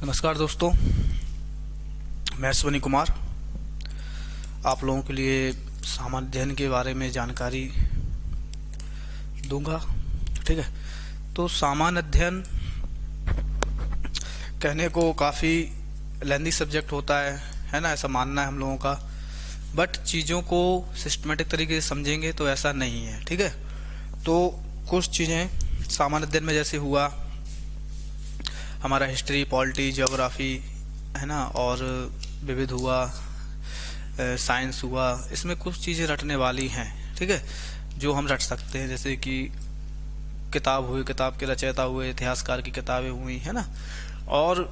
नमस्कार दोस्तों, मैं अश्विनी कुमार आप लोगों के लिए सामान्य अध्ययन के बारे में जानकारी दूंगा। ठीक है, तो सामान्य अध्ययन कहने को काफ़ी लेंथी सब्जेक्ट होता है ना, ऐसा मानना है हम लोगों का। बट चीज़ों को सिस्टमेटिक तरीके से समझेंगे तो ऐसा नहीं है। ठीक है, तो कुछ चीज़ें सामान्य अध्ययन में जैसे हुआ हमारा हिस्ट्री, पॉलिटी, ज्योग्राफी है ना, और विविध हुआ, साइंस हुआ, इसमें कुछ चीज़ें रटने वाली हैं। ठीक है, जो हम रट सकते हैं, जैसे कि किताब हुई, किताब के रचयिता हुए, इतिहासकार की किताबें हुई है ना, और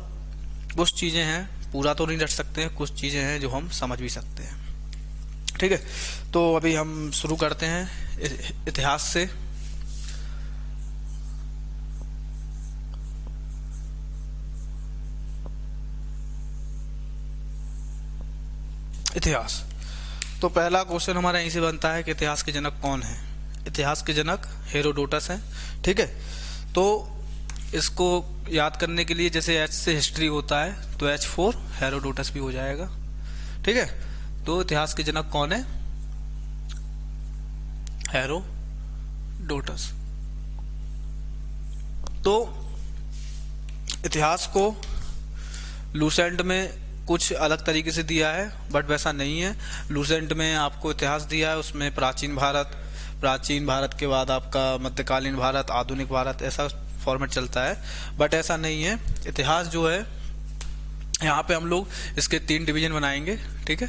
कुछ चीज़ें हैं पूरा तो नहीं रट सकते हैं, कुछ चीज़ें हैं जो हम समझ भी सकते हैं। ठीक है, तो अभी हम शुरू करते हैं इतिहास से। इतिहास, तो पहला क्वेश्चन हमारा यहीं से बनता है कि इतिहास के जनक कौन है। इतिहास के जनक हेरोडोटस हैं। ठीक है, तो इसको याद करने के लिए जैसे H से हिस्ट्री होता है तो H4 हेरोडोटस भी हो जाएगा। ठीक है, तो इतिहास के जनक कौन है? हेरोडोटस। तो इतिहास को लूसेंट में कुछ अलग तरीके से दिया है, बट वैसा नहीं है। लूसेंट में आपको इतिहास दिया है, उसमें प्राचीन भारत के बाद आपका मध्यकालीन भारत, आधुनिक भारत, ऐसा फॉर्मेट चलता है। बट ऐसा नहीं है। इतिहास जो है यहाँ पे हम लोग इसके 3 डिवीजन बनाएंगे। ठीक है,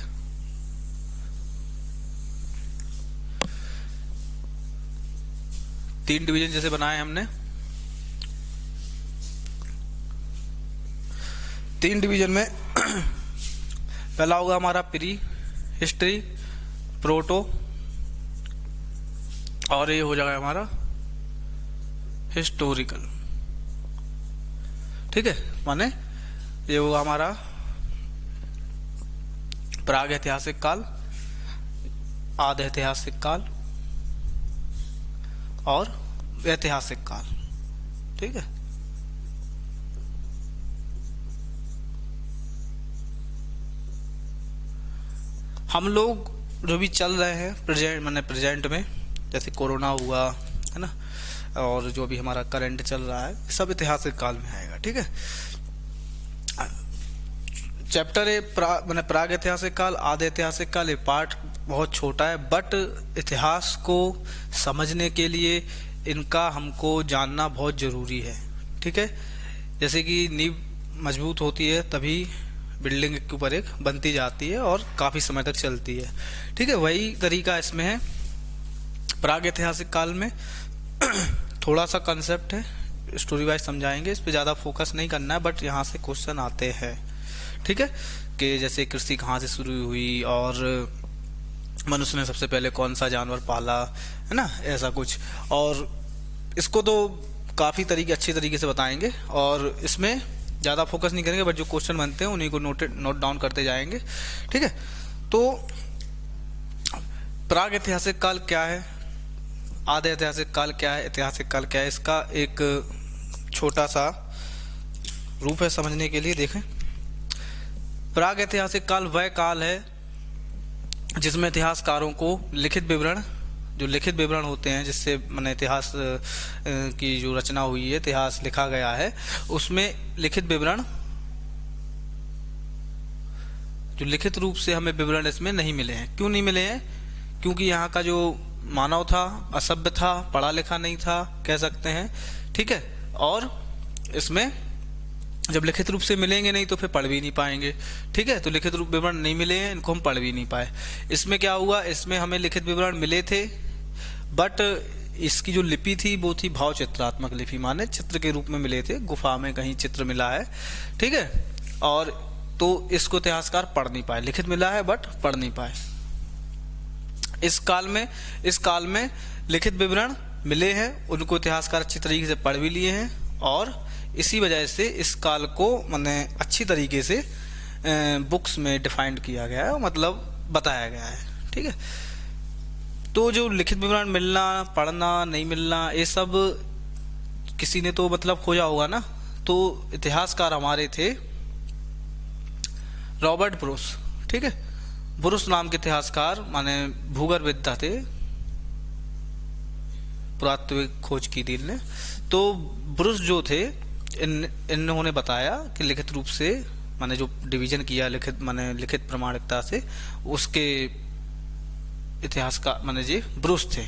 तीन डिवीजन जैसे बनाए हमने, 3 डिवीजन में पहला होगा हमारा प्री हिस्ट्री, प्रोटो, और ये हो जाएगा हमारा हिस्टोरिकल। ठीक है, माने ये होगा हमारा प्राग ऐतिहासिक काल, आद ऐतिहासिक काल और ऐतिहासिक काल। ठीक है, हम लोग जो भी चल रहे हैं प्रेजेंट में, जैसे कोरोना हुआ है ना, और जो भी हमारा करंट चल रहा है, सब ऐतिहासिक काल में आएगा। ठीक है, चैप्टर है प्राग ऐतिहासिक काल, आदि ऐतिहासिक काल। ये पार्ट बहुत छोटा है, बट इतिहास को समझने के लिए इनका हमको जानना बहुत जरूरी है। ठीक है, जैसे कि नींव मजबूत होती है तभी बिल्डिंग के ऊपर एक बनती जाती है और काफी समय तक चलती है। ठीक है, वही तरीका इसमें है। प्राग ऐतिहासिक काल में थोड़ा सा कंसेप्ट है, स्टोरी वाइज समझाएंगे, इस पे ज्यादा फोकस नहीं करना है, बट यहाँ से क्वेश्चन आते हैं। ठीक है, कि जैसे कृषि कहाँ से शुरू हुई, और मनुष्य ने सबसे पहले कौन सा जानवर पाला, है ना, ऐसा कुछ। और इसको तो काफी अच्छी तरीके से बताएंगे, और इसमें ज्यादा फोकस नहीं करेंगे, बट जो क्वेश्चन बनते हैं उन्हीं को नोट डाउन करते जाएंगे। ठीक है, तो प्राग ऐतिहासिक काल क्या है, आदि ऐतिहासिक काल क्या है, ऐतिहासिक काल क्या है, इसका एक छोटा सा रूप है समझने के लिए। देखें, प्राग ऐतिहासिक काल वह काल है जिसमें इतिहासकारों को लिखित विवरण होते हैं, जिससे मैंने इतिहास की जो रचना हुई है, इतिहास लिखा गया है, उसमें लिखित विवरण, जो लिखित रूप से हमें विवरण इसमें नहीं मिले हैं। क्यों नहीं मिले हैं? क्योंकि यहाँ का जो मानव था असभ्य था, पढ़ा लिखा नहीं था, कह सकते हैं। ठीक है, और इसमें जब लिखित रूप से मिलेंगे नहीं तो फिर पढ़ भी नहीं पाएंगे। ठीक है, तो लिखित रूप विवरण नहीं मिले हैं, इनको हम पढ़ भी नहीं पाए। इसमें क्या हुआ, इसमें हमें लिखित विवरण मिले थे, बट इसकी जो लिपि थी वो थी भाव चित्रात्मक लिपि, माने चित्र के रूप में मिले थे, गुफा में कहीं चित्र मिला है। ठीक है, और तो इसको इतिहासकार पढ़ नहीं पाए। लिखित मिला है बट पढ़ नहीं पाए। इस काल में लिखित विवरण मिले हैं, उनको इतिहासकार अच्छी तरीके से पढ़ भी लिए हैं, और इसी वजह से इस काल को मैंने अच्छी तरीके से बुक्स में डिफाइंड किया गया है, मतलब बताया गया है। ठीक है, तो जो लिखित विवरण मिलना, पढ़ना नहीं मिलना, ये सब किसी ने तो मतलब खोजा होगा ना। तो इतिहासकार हमारे थे रॉबर्ट ब्रूस, ठीक है। ब्रूस नाम के इतिहासकार माने भूगर्भविद्ता थे, पुरातात्विक खोज की थी इनने। तो ब्रूस जो थे इन्होंने बताया कि लिखित रूप से माने जो डिवीजन किया लिखित माने लिखित प्रमाणिकता से, उसके इतिहासकार माने जी ब्रूस थे,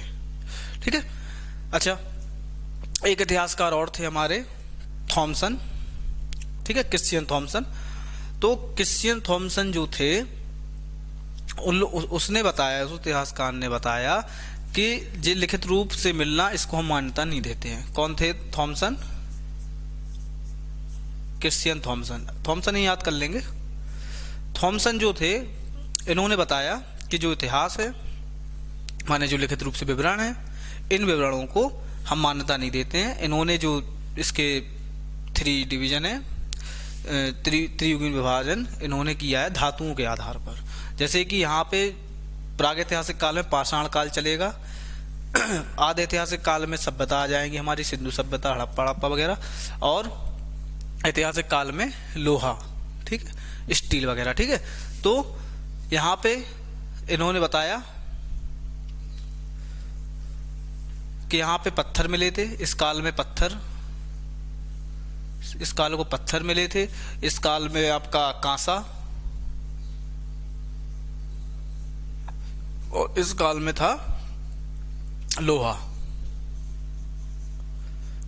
ठीक है। अच्छा, एक इतिहासकार और थे हमारे थॉमसन, ठीक है, क्रिश्चियन थॉमसन। तो क्रिश्चियन थॉमसन जो थे उसने बताया, उस इतिहासकार ने बताया कि ये लिखित रूप से मिलना इसको हम मान्यता नहीं देते हैं। कौन थे? Thomson, Christian Thomson. थॉमसन ही याद कर लेंगे। थॉमसन जो थे इन्होंने बताया कि जो इतिहास है माने जो लिखित रूप से विवरण है, इन विवरणों को हम मान्यता नहीं देते हैं। इन्होंने जो इसके 3 डिवीजन है, त्रियुगीन विभाजन इन्होंने किया है धातुओं के आधार पर। जैसे कि यहाँ पे प्रागैतिहासिक काल में पाषाण काल चलेगा, आधे ऐतिहासिक काल में सभ्यता आ जाएंगी हमारी, सिंधु सभ्यता, हड़प्पा हड़प्पा वगैरह, और ऐतिहासिक काल में लोहा, ठीक है, स्टील वगैरह, ठीक है। तो यहाँ पे इन्होंने बताया कि यहाँ पे पत्थर मिले थे, इस काल में पत्थर, इस काल को पत्थर मिले थे, इस काल में आपका कांसा, और इस काल में था लोहा,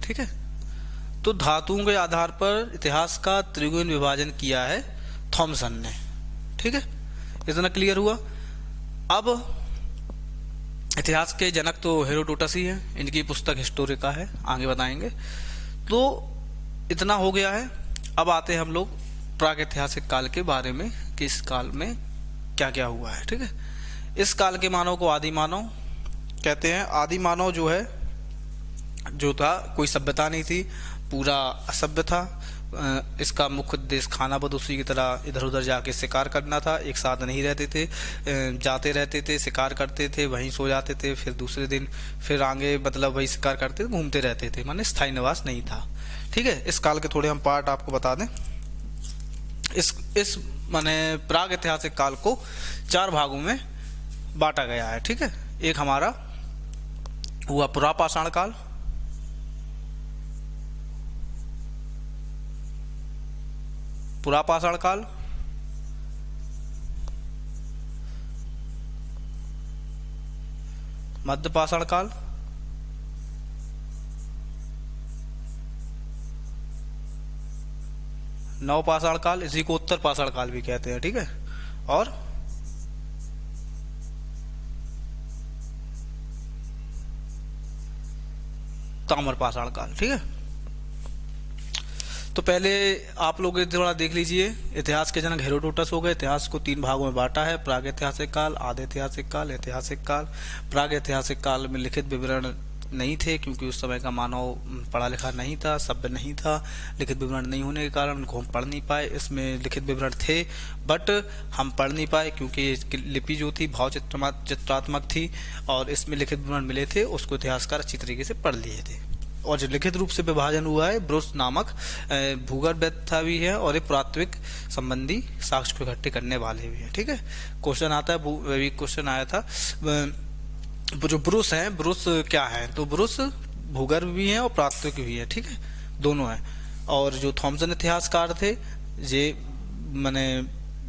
ठीक है। तो धातुओं के आधार पर इतिहास का त्रिगुण विभाजन किया है थॉमसन ने, ठीक है। इतना क्लियर हुआ। अब इतिहास के जनक तो हेरोडोटस ही है, इनकी पुस्तक हिस्टोरिका है, आगे बताएंगे। तो इतना हो गया है। अब आते हैं हम लोग प्रागैतिहासिक काल के बारे में कि इस काल में क्या क्या हुआ है, ठीक है। इस काल के मानव को आदि मानव कहते हैं। आदि मानव जो है, जो था, कोई सभ्यता नहीं थी, पूरा असभ्य था। इसका मुख्य उद्देश्य खाना बदोशी की तरह इधर उधर जाके शिकार करना था। एक साथ नहीं रहते थे, जाते रहते थे, शिकार करते थे, वहीं सो जाते थे, फिर दूसरे दिन फिर आगे मतलब वही शिकार करते, घूमते रहते थे, माने स्थायी निवास नहीं था, ठीक है। इस काल के थोड़े हम पार्ट आपको बता दें। इस माने प्राग ऐतिहासिक काल को 4 भागों में बांटा गया है, ठीक है। एक हमारा हुआ पुरापाषाण काल, पुरापाषाण काल, मध्यपाषाण काल, नवपाषाण काल, इसी को उत्तर पाषाण काल भी कहते हैं, ठीक है, और ताम्रपाषाण काल, ठीक है। तो पहले आप लोग थोड़ा देख लीजिए। इतिहास के जनक हेरोडोटस हो गए। इतिहास को 3 भागों में बांटा है, प्रागैतिहासिक काल, आधे ऐतिहासिक काल, ऐतिहासिक काल। प्रागैतिहासिक काल में लिखित विवरण नहीं थे, क्योंकि उस समय का मानव पढ़ा लिखा नहीं था, सभ्य नहीं था। लिखित विवरण नहीं होने के कारण उनको हम पढ़ नहीं पाए। इसमें लिखित विवरण थे बट हम पढ़ नहीं पाए, क्योंकि इसकी लिपि जो थी भाव चित्रात्मक थी, और इसमें लिखित विवरण मिले थे, उसको इतिहासकार अच्छी तरीके से पढ़ लिए थे। और जो लिखित रूप से विभाजन हुआ है, ब्रूस नामक भूगर्भविद्ता भी है, और एक पुरातात्विक संबंधी साक्ष्य को इकट्ठे करने वाले भी है, ठीक है। क्वेश्चन आता है, वही क्वेश्चन आया था। जो ब्रूस है, ब्रूस क्या है? तो ब्रूस भूगर्भ भी है और पुरातात्विक भी है, ठीक है, दोनों है। और जो थॉमसन इतिहासकार थे, ये मैंने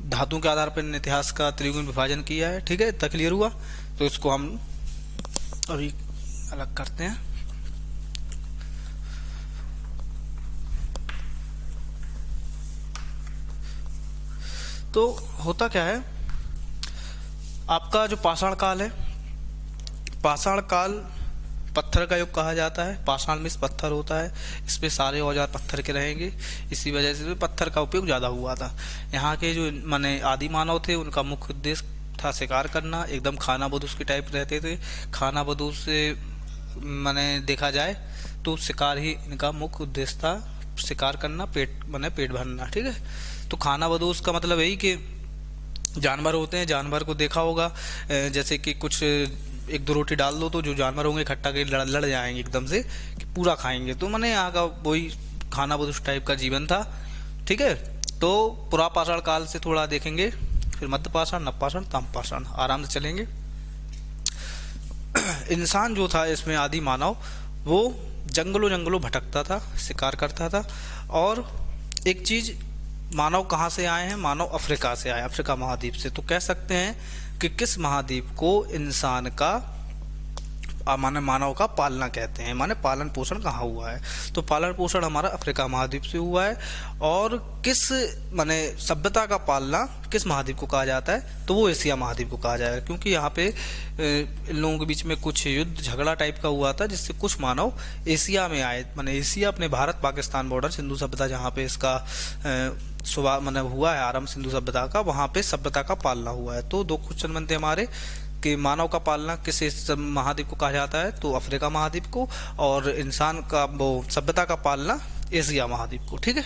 धातु के आधार पर इतिहास का त्रिगुण विभाजन किया है, ठीक है। इतना क्लियर हुआ। तो इसको हम अभी अलग करते हैं। तो होता क्या है, आपका जो पाषाण काल है, पाषाण काल पत्थर का युग कहा जाता है। पाषाण में पत्थर होता है, इसमें सारे औजार पत्थर के रहेंगे, इसी वजह से पत्थर का उपयोग ज़्यादा हुआ था। यहाँ के जो माने आदि मानव थे, उनका मुख्य उद्देश्य था शिकार करना। एकदम खाना बदोश के टाइप रहते थे। खाना बदोश से माने देखा जाए तो शिकार ही इनका मुख्य उद्देश्य था, शिकार करना, पेट भरना, ठीक है। तो खाना बदोश का मतलब यही कि जानवर होते हैं, जानवर को देखा होगा, जैसे कि कुछ 1-2 रोटी डाल दो तो जो जानवर होंगे इकट्ठा के लड़ जाएंगे एकदम से कि पूरा खाएंगे। तो मैंने यहाँ का वही खाना बदोश टाइप का जीवन था, ठीक है। तो पुरापाषाण काल से थोड़ा देखेंगे, फिर मध्यपाषाण, नवपाषाण, ताम्रपाषाण, आराम से चलेंगे। इंसान जो था इसमें आदि मानव, वो जंगलों जंगलों भटकता था, शिकार करता था। और एक चीज, मानव कहाँ से आए हैं? मानव अफ्रीका से आए, अफ्रीका महाद्वीप से। तो कह सकते हैं कि किस महाद्वीप को इंसान का माने मानव का पालना कहते हैं, माने पालन पोषण कहाँ हुआ है? तो पालन पोषण हमारा अफ्रीका महाद्वीप से हुआ है। और किस माने सभ्यता का पालना किस महाद्वीप को कहा जाता है? तो वो एशिया महाद्वीप को कहा जाएगा, क्योंकि यहाँ पे इन लोगों के बीच में कुछ युद्ध झगड़ा टाइप का हुआ था, जिससे कुछ मानव एशिया में आए। माने एशिया अपने भारत पाकिस्तान बॉर्डर, सिंधु सभ्यता जहाँ पे इसका शुरुआत माने हुआ है, आरंभ सिंधु सभ्यता का, वहाँ पे सभ्यता का पालना हुआ है। तो दो क्वेश्चन बनते हैं हमारे कि मानव का पालना किस महाद्वीप को कहा जाता है? तो अफ्रीका महाद्वीप को। और इंसान का वो सभ्यता का पालना एशिया महाद्वीप को। ठीक है,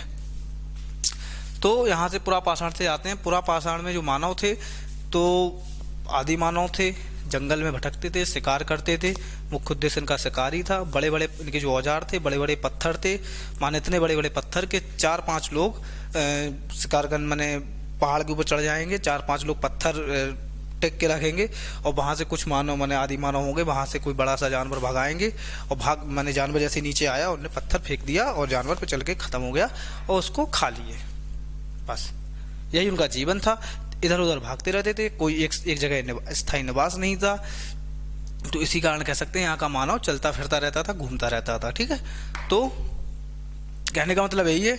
तो यहाँ से पुरापाषाण से आते हैं। पुरापाषाण में जो मानव थे, तो आदि मानव थे, जंगल में भटकते थे, शिकार करते थे, मुख्य उद्देश्य इनका शिकारी था। बड़े बड़े इनके जो औजार थे, बड़े बड़े पत्थर थे, माने इतने बड़े बड़े पत्थर के 4-5 लोग शिकार करने माने पहाड़ के ऊपर चढ़ जाएंगे, 4-5 लोग पत्थर टेक के रखेंगे, और वहां से कुछ मानव माने आदि मानव होंगे, वहां से कोई बड़ा सा जानवर भगाएंगे, और भाग माने जानवर जैसे नीचे आया, उन्होंने पत्थर फेंक दिया और जानवर पे चल के खत्म हो गया और उसको खा लिए। बस यही उनका जीवन था। इधर उधर भागते रहते थे, कोई एक जगह स्थायी निवास नहीं था। तो इसी कारण कह सकते हैं यहाँ का मानव चलता फिरता रहता था, घूमता रहता था। ठीक है, तो कहने का मतलब यही है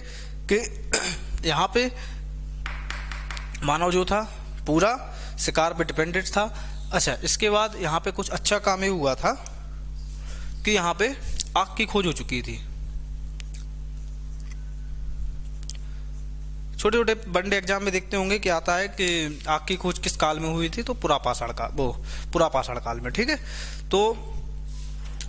कि यहाँ पे मानव जो था पूरा शिकार पे डिपेंडेंट था। अच्छा, इसके बाद यहाँ पे कुछ अच्छा काम ये हुआ था कि यहाँ पे आग की खोज हो चुकी थी। छोटे छोटे वनडे एग्जाम में देखते होंगे कि आता है कि आग की खोज किस काल में हुई थी? तो पुरापाषाण काल में। ठीक है, तो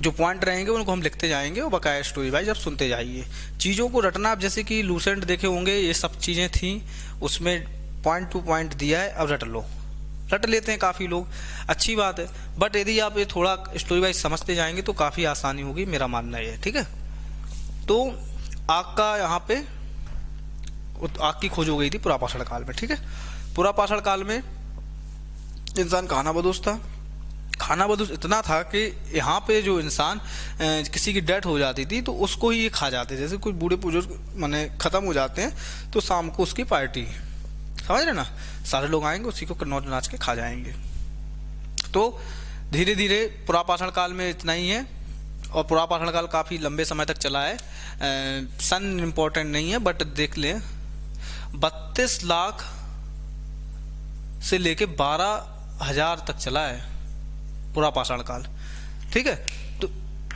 जो पॉइंट रहेंगे उनको हम लिखते जाएंगे और बकाया स्टोरी वाइज आप सुनते जाइए। चीज़ों को रटना, आप जैसे कि लूसेंट देखे होंगे, ये सब चीज़ें थी, उसमें पॉइंट टू पॉइंट दिया है, अब रट लो। रट लेते हैं काफ़ी लोग, अच्छी बात है, बट यदि आप ये थोड़ा स्टोरी वाइज समझते जाएंगे तो काफ़ी आसानी होगी, मेरा मानना ये है। ठीक है, तो आग का यहाँ पे आग की खोज हो गई थी पुरापाषाण काल में। ठीक है, पुरापाषाण काल में इंसान खानाबदोश था। खानाबदोश इतना था कि यहाँ पे जो इंसान किसी की डेथ हो जाती थी तो उसको ही ये खा जाते। जैसे कोई बूढ़े बुजुर्ग माने खत्म हो जाते हैं तो शाम को उसकी पार्टी, समझ रहे ना, सारे लोग आएंगे, उसी को नौच नाच के खा जाएंगे। तो धीरे धीरे पुरापाषाण काल में इतना ही है, और पुरापाषाण काल काफ़ी लंबे समय तक चला है। सन इम्पोर्टेंट नहीं है, बट देख लें 32 लाख से लेके 12,000 तक चला है पुरापाषाण काल। ठीक है, तो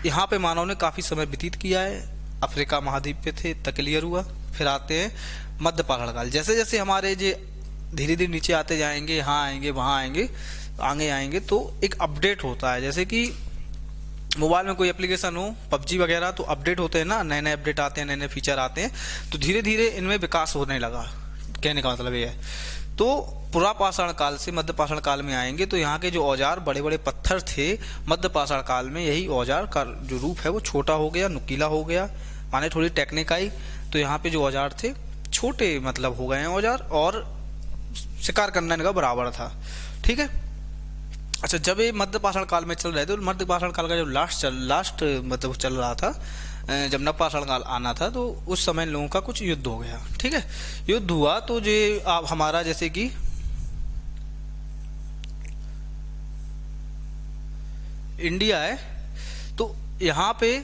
यहाँ पे मानव ने काफ़ी समय व्यतीत किया है। अफ्रीका महाद्वीप पे थे, तक क्लियर हुआ। फिर आते हैं मध्यपाषाण काल। जैसे जैसे हमारे जो धीरे धीरे नीचे आते जाएंगे, यहाँ आएंगे, वहाँ आएंगे, आगे आएंगे, तो एक अपडेट होता है। जैसे कि मोबाइल में कोई एप्लीकेशन हो, पबजी वगैरह, तो अपडेट होते हैं ना, नए नए अपडेट आते हैं, नए नए फीचर आते हैं, तो धीरे धीरे इनमें विकास होने लगा। कहने का मतलब ये है। तो पुरापाषाण काल से मध्यपाषाण काल में आएंगे तो यहाँ के जो औजार बड़े बड़े पत्थर थे, मध्यपाषाण काल में यही औजार का जो रूप है वो छोटा हो गया, नुकीला हो गया, माने थोड़ी टेक्निक आई। तो यहाँ पे जो औजार थे छोटे मतलब हो गए हैं औजार, और शिकार करना इनका बराबर था। ठीक है, अच्छा, जब ये मध्यपाषाण काल में चल रहे थे, तो मध्यपाषाण काल का जो लास्ट मतलब चल रहा था, जब नवपाषाण काल आना था, तो उस समय लोगों का कुछ युद्ध हो गया। ठीक है, युद्ध हुआ तो ये आप हमारा जैसे कि इंडिया है, तो यहाँ पे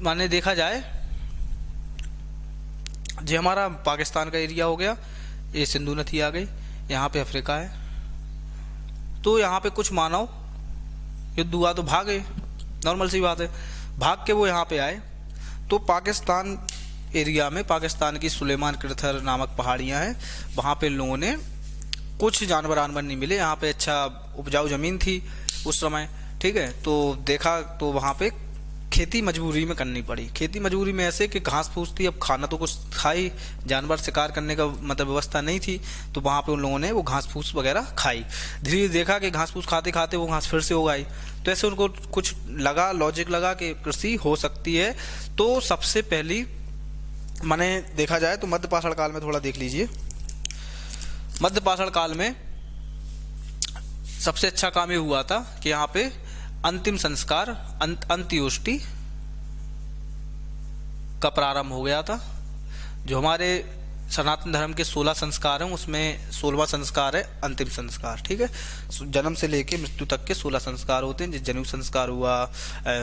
माने देखा जाए, जो हमारा पाकिस्तान का एरिया हो गया, ये सिंधु नदी आ गई, यहाँ पे अफ्रीका है। तो यहाँ पे कुछ मानव युद्ध हुआ तो भागे, नॉर्मल सी बात है, भाग के वो यहाँ पे आए। तो पाकिस्तान एरिया में, पाकिस्तान की सुलेमान कृथर नामक पहाड़ियाँ हैं, वहाँ पे लोगों ने कुछ जानवर नहीं मिले। यहाँ पे अच्छा उपजाऊ ज़मीन थी उस समय। ठीक है, तो देखा तो वहाँ पे खेती मजबूरी में करनी पड़ी। खेती मजबूरी में ऐसे कि घास फूस थी, अब खाना तो कुछ खाई, जानवर शिकार करने का मतलब व्यवस्था नहीं थी, तो वहाँ पे उन लोगों ने वो घास फूस वगैरह खाई। धीरे धीरे देखा कि घास फूस खाते खाते वो घास फिर से हो गई, तो ऐसे उनको कुछ लगा, लॉजिक लगा कि कृषि हो सकती है। तो सबसे पहली माने देखा जाए तो मध्य पाषाण काल में थोड़ा देख लीजिए। मध्य पाषाण काल में सबसे अच्छा काम ये हुआ था कि यहाँ पे अंतिम संस्कार अंत्योष्टि का प्रारंभ हो गया था। जो हमारे सनातन धर्म के 16 संस्कार हैं उसमें 16वां संस्कार है अंतिम संस्कार, ठीक है। जन्म से लेके मृत्यु तक के 16 संस्कार होते हैं, जैसे जनेऊ संस्कार हुआ,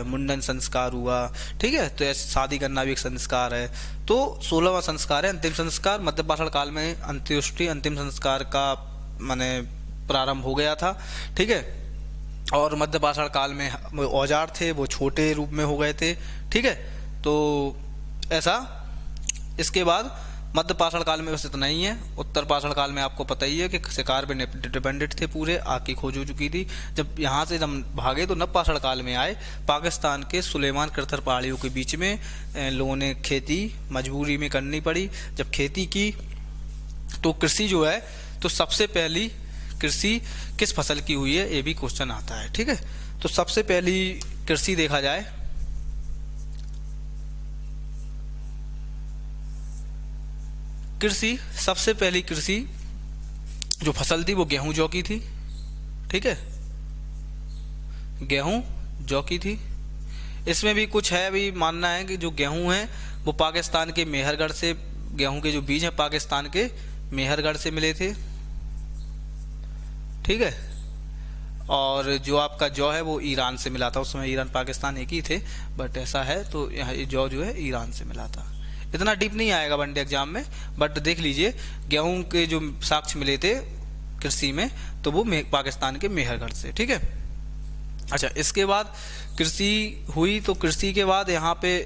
मुंडन संस्कार हुआ, ठीक है। तो ऐसे शादी करना भी एक संस्कार है। तो 16वां संस्कार है अंतिम संस्कार। मध्य पाषाण काल में अंत्योष्टि अंतिम संस्कार का माने प्रारंभ हो गया था, ठीक है। और मध्य पाषाण काल में औजार थे वो छोटे रूप में हो गए थे, ठीक है। तो ऐसा इसके बाद मध्य पाषाण काल में वैसे तो नहीं है। उत्तर पाषाण काल में आपको पता ही है कि शिकार पे डिपेंडेंट थे पूरे, आग की खोज हो चुकी थी। जब यहाँ से हम भागे तो नव पाषाण काल में आए। पाकिस्तान के सुलेमान करथर पहाड़ियों के बीच में लोगों ने खेती मजबूरी में करनी पड़ी। जब खेती की तो कृषि जो है, तो सबसे पहली कृषि किस फसल की हुई है ये भी क्वेश्चन आता है, ठीक है। तो सबसे पहली कृषि देखा जाए कृषि सबसे पहली कृषि जो फसल थी वो गेहूं जौ की थी, ठीक है। गेहूं जौ की थी। इसमें भी कुछ है, अभी मानना है कि जो गेहूं है वो पाकिस्तान के मेहरगढ़ से, गेहूं के जो बीज हैं पाकिस्तान के मेहरगढ़ से मिले थे, ठीक है। और जो आपका जौ है वो ईरान से मिला था। उस समय ईरान पाकिस्तान एक ही थे, बट ऐसा है। तो यहाँ जौ जो है ईरान से मिला था। इतना डीप नहीं आएगा वनडे एग्जाम में, बट देख लीजिए गेहूं के जो साक्ष्य मिले थे कृषि में तो वो पाकिस्तान के मेहरगढ़ से, ठीक है। अच्छा, इसके बाद कृषि हुई। तो कृषि के बाद यहाँ पे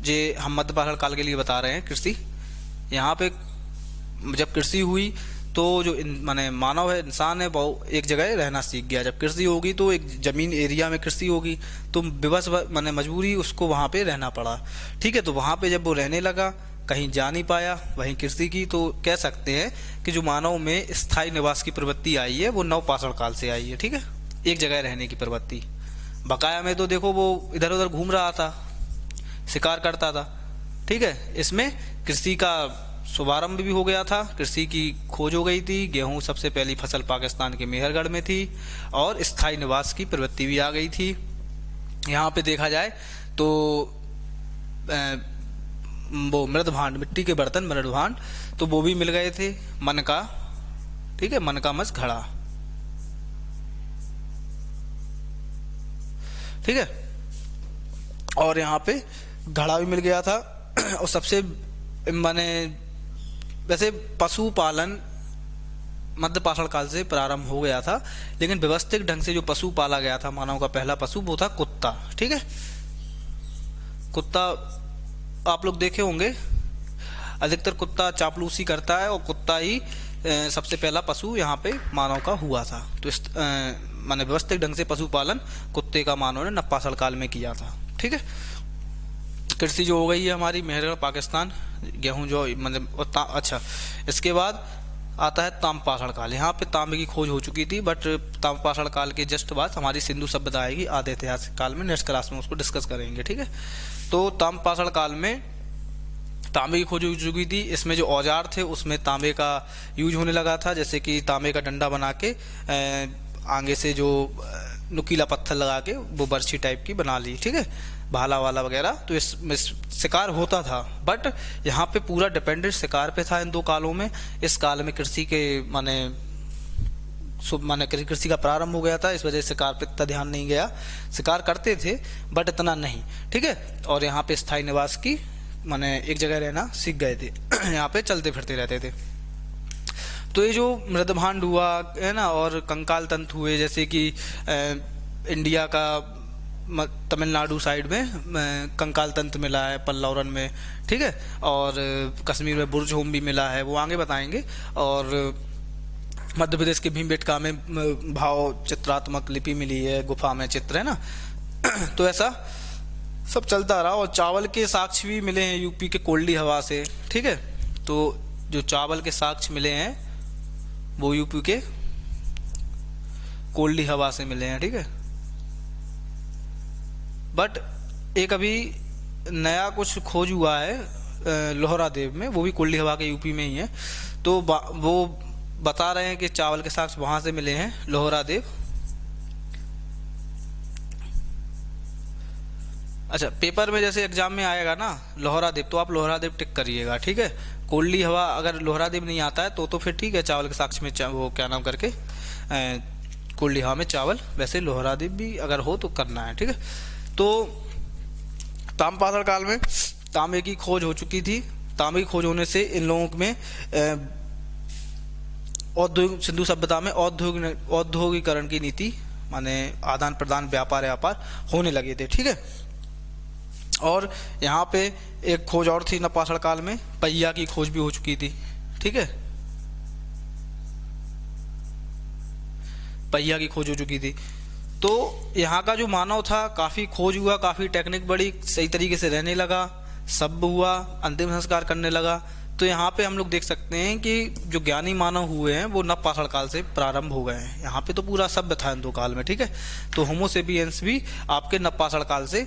जे हम मध्य पाषाण काल के लिए बता रहे हैं कृषि, यहाँ पे जब कृषि हुई तो जो माने मानव है, इंसान है, वो एक जगह रहना सीख गया। जब कृषि होगी तो एक जमीन एरिया में कृषि होगी तो विवश माने मजबूरी उसको वहाँ पे रहना पड़ा, ठीक है। तो वहाँ पे जब वो रहने लगा, कहीं जा नहीं पाया, वहीं कृषि की, तो कह सकते हैं कि जो मानव में स्थायी निवास की प्रवृत्ति आई है वो नव पाषाण काल से आई है, ठीक है। एक जगह रहने की प्रवृत्ति। बकाया में तो देखो वो इधर उधर घूम रहा था, शिकार करता था, ठीक है। इसमें कृषि का शुभारंभ भी हो गया था, कृषि की खोज हो गई थी। गेहूं सबसे पहली फसल पाकिस्तान के मेहरगढ़ में थी और स्थायी निवास की प्रवृत्ति भी आ गई थी। यहाँ पे देखा जाए तो वो मृद भांड, मिट्टी के बर्तन, मृद भांड, तो वो भी मिल गए थे। मनका, ठीक है, मनका मस घड़ा, ठीक है। और यहाँ पे घड़ा भी मिल गया था। और सबसे माने वैसे पशुपालन मध्य पाषाण काल से प्रारंभ हो गया था, लेकिन व्यवस्थित ढंग से जो पशु पाला गया था, मानव का पहला पशु, वो था कुत्ता, ठीक है। कुत्ता आप लोग देखे होंगे, अधिकतर कुत्ता चापलूसी करता है और कुत्ता ही सबसे पहला पशु यहाँ पे मानव का हुआ था। तो इस माने व्यवस्थित ढंग से पशुपालन कुत्ते का मानव ने नव पाषाण काल में किया था, ठीक है। कृषि जो हो गई है हमारी मेहरगढ़ पाकिस्तान, गेहूं जो मतलब अच्छा, इसके बाद आता है ताम्रपाषाण काल। यहाँ पे तांबे की खोज हो चुकी थी, बट ताम्रपाषाण काल के जस्ट बाद हमारी सिंधु सभ्यता आएगी आधे ऐतिहासिक काल में। नेक्स्ट क्लास में उसको डिस्कस करेंगे, ठीक है। तो ताम्रपाषाण काल में तांबे की खोज हो चुकी थी। इसमें जो औजार थे उसमें तांबे का यूज होने लगा था, जैसे कि तांबे का डंडा बना के आगे से जो नुकीला पत्थर लगा के वो बर्छी टाइप की बना ली, ठीक है, भाला वाला वगैरह। तो इसमें शिकार होता था, बट यहाँ पे पूरा डिपेंडेंट शिकार पे था इन दो कालों में। इस काल में कृषि के माने कृषि का प्रारंभ हो गया था, इस वजह से शिकार पे इतना ध्यान नहीं गया। शिकार करते थे बट इतना नहीं, ठीक है। और यहाँ पे स्थायी निवास की माने एक जगह रहना सीख गए थे। यहाँ पे चलते फिरते रहते थे। तो ये जो मृदभांड हुआ है ना, और कंकाल तंत्र हुए, जैसे कि इंडिया का तमिलनाडु साइड में कंकाल तंत्र मिला है पल्लौरन में, ठीक है। और कश्मीर में बुर्ज होम भी मिला है, वो आगे बताएंगे। और मध्य प्रदेश के भीमबेटका में भाव चित्रात्मक लिपि मिली है, गुफा में चित्र है ना। तो ऐसा सब चलता रहा। और चावल के साक्ष्य भी मिले हैं यूपी के कोल्डी हवा से, ठीक है। तो जो चावल के साक्ष्य मिले हैं वो यूपी के कोल्डी हवा से मिले हैं, ठीक है। बट एक अभी नया कुछ खोज हुआ है लोहरा देव में, वो भी कुल्ली हवा के यूपी में ही है। तो वो बता रहे हैं कि चावल के साक्ष्य वहां से मिले हैं, लोहरा देव। अच्छा, पेपर में जैसे एग्जाम में आएगा ना लोहरा देव, तो आप लोहरा देव टिक करिएगा, ठीक है। कोल्ली हवा अगर लोहरा देव नहीं आता है तो फिर ठीक है, चावल के साक्ष्य में वो क्या नाम करके कोल्ली हवा में चावल, वैसे लोहरा देव भी अगर हो तो करना है, ठीक है। तो ताम्रपाषाण काल में तांबे की खोज हो चुकी थी। तांबे की खोज होने से इन लोगों में औद्योगिक, सिंधु सभ्यता में औद्योगिकरण की नीति, माने आदान प्रदान, व्यापार होने लगे थे, ठीक है। और यहाँ पे एक खोज और थी नवपाषाण काल में, पहिया की खोज भी हो चुकी थी, ठीक है। पहिया की खोज हो चुकी थी। तो यहाँ का जो मानव था, काफी खोज हुआ, काफी टेक्निक बढ़ी, सही तरीके से रहने लगा, सभ्य हुआ, अंतिम संस्कार करने लगा। तो यहाँ पे हम लोग देख सकते हैं कि जो ज्ञानी मानव हुए हैं वो नवपाषाण काल से प्रारंभ हो गए हैं। यहाँ पे तो पूरा सभ्य था हिंदू काल में, ठीक है। तो होमोसेपियंस भी आपके नवपाषाण काल से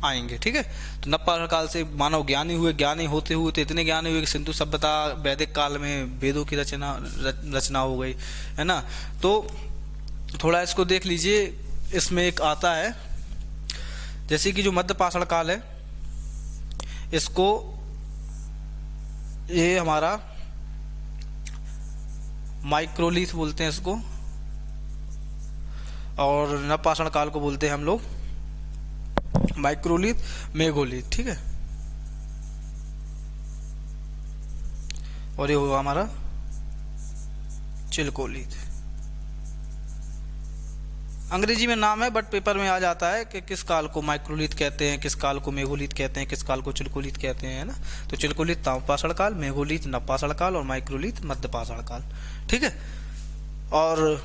आएंगे, ठीक है। तो नवपाषाण काल से मानव ज्ञानी हुए, ज्ञानी होते हुए तो इतने ज्ञानी हुए कि सिंधु सभ्यता, वैदिक काल में वेदों की रचना हो गई, है ना। तो थोड़ा इसको देख लीजिए, इसमें एक आता है जैसे कि जो मध्यपाषाण काल है, इसको ये हमारा माइक्रोलिथ बोलते हैं इसको, और नवपाषाण काल को बोलते हैं हम लोग माइक्रोलिथ, मेघोलिथ, ठीक है। और ये होगा हमारा चिल्कोलिथ। अंग्रेजी में नाम है बट पेपर में आ जाता है कि किस काल को माइक्रोलिथ कहते हैं, किस काल को मेघोलिथ कहते हैं, किस काल को चिल्कोलिथ कहते हैं, है ना। तो चिल्कोलिथ ताम्रपाषाण काल, मेघोलिथ नवपाषाण काल और माइक्रोलिथ मध्यपाषाण काल, ठीक है। और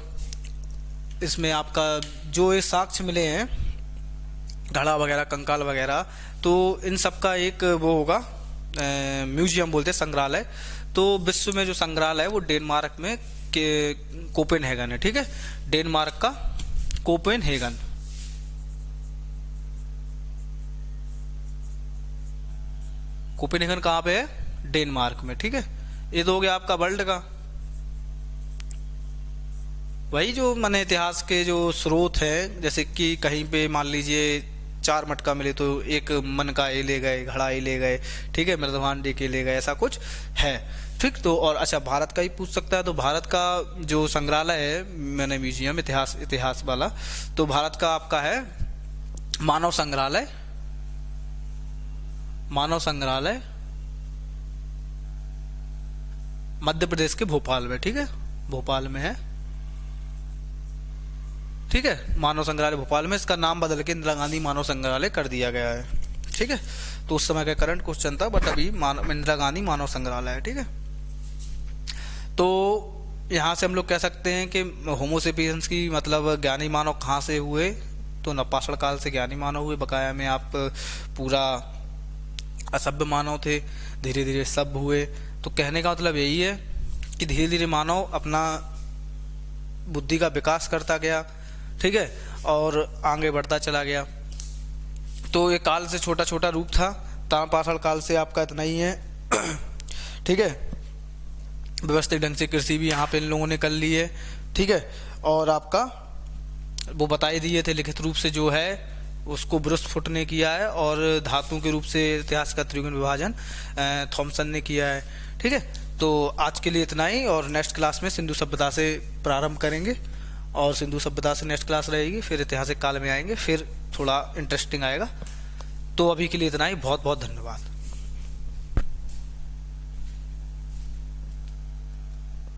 इसमें आपका जो ये साक्ष्य मिले हैं, घड़ा वगैरह, कंकाल वगैरह, तो इन सब का एक वो होगा म्यूजियम बोलते हैं, संग्रहालय। तो विश्व में जो संग्रहालय है वो डेनमार्क में कोपेनहेगन है, ठीक है। डेनमार्क का कोपेनहेगन। कोपेनहेगन कहाँ पे है? डेनमार्क में, ठीक है। ये तो हो गया आपका वर्ल्ड का, वही जो माने इतिहास के जो स्रोत है, जैसे कि कहीं पे मान लीजिए 4 मटका मिले तो एक मन का ये ले गए, घड़ा ये ले गए, ठीक है, मृदभांडी के ले गए, ऐसा कुछ है, ठीक। तो और अच्छा, भारत का ही पूछ सकता है, तो भारत का जो संग्रहालय है, मैंने म्यूजियम इतिहास वाला, तो भारत का आपका है मानव संग्रहालय, मध्य प्रदेश के भोपाल में, ठीक है, भोपाल में है, ठीक है। मानव संग्रहालय भोपाल में, इसका नाम बदल के इंदिरा गांधी मानव संग्रहालय कर दिया गया है, ठीक है। तो उस समय का करंट क्वेश्चन था, बट अभी इंदिरा गांधी मानव संग्रहालय है, ठीक है। तो यहाँ से हम लोग कह सकते हैं कि होमोसेपियंस की मतलब ज्ञानी मानव कहाँ से हुए, तो नवपाषाण काल से ज्ञानी मानव हुए। बकाया में आप पूरा असभ्य मानव थे, धीरे धीरे सभ्य हुए। तो कहने का मतलब यही है कि धीरे धीरे मानव अपना बुद्धि का विकास करता गया, ठीक है, और आगे बढ़ता चला गया। तो ये काल से छोटा छोटा रूप था। ताम्रपाषाण काल से आपका इतना ही है, ठीक है। व्यवस्थित ढंग से कृषि भी यहाँ पे इन लोगों ने कर ली है, ठीक है। और आपका वो बता ही दिए थे लिखित रूप से जो है उसको ब्रुस्टफुट ने किया है, और धातु के रूप से इतिहास का त्रिकोण विभाजन थॉमसन ने किया है, ठीक है। तो आज के लिए इतना ही, और नेक्स्ट क्लास में सिंधु सभ्यता से प्रारंभ करेंगे, और सिंधु सभ्यता से नेक्स्ट क्लास रहेगी, फिर ऐतिहासिक काल में आएंगे, फिर थोड़ा इंटरेस्टिंग आएगा। तो अभी के लिए इतना ही, बहुत बहुत धन्यवाद।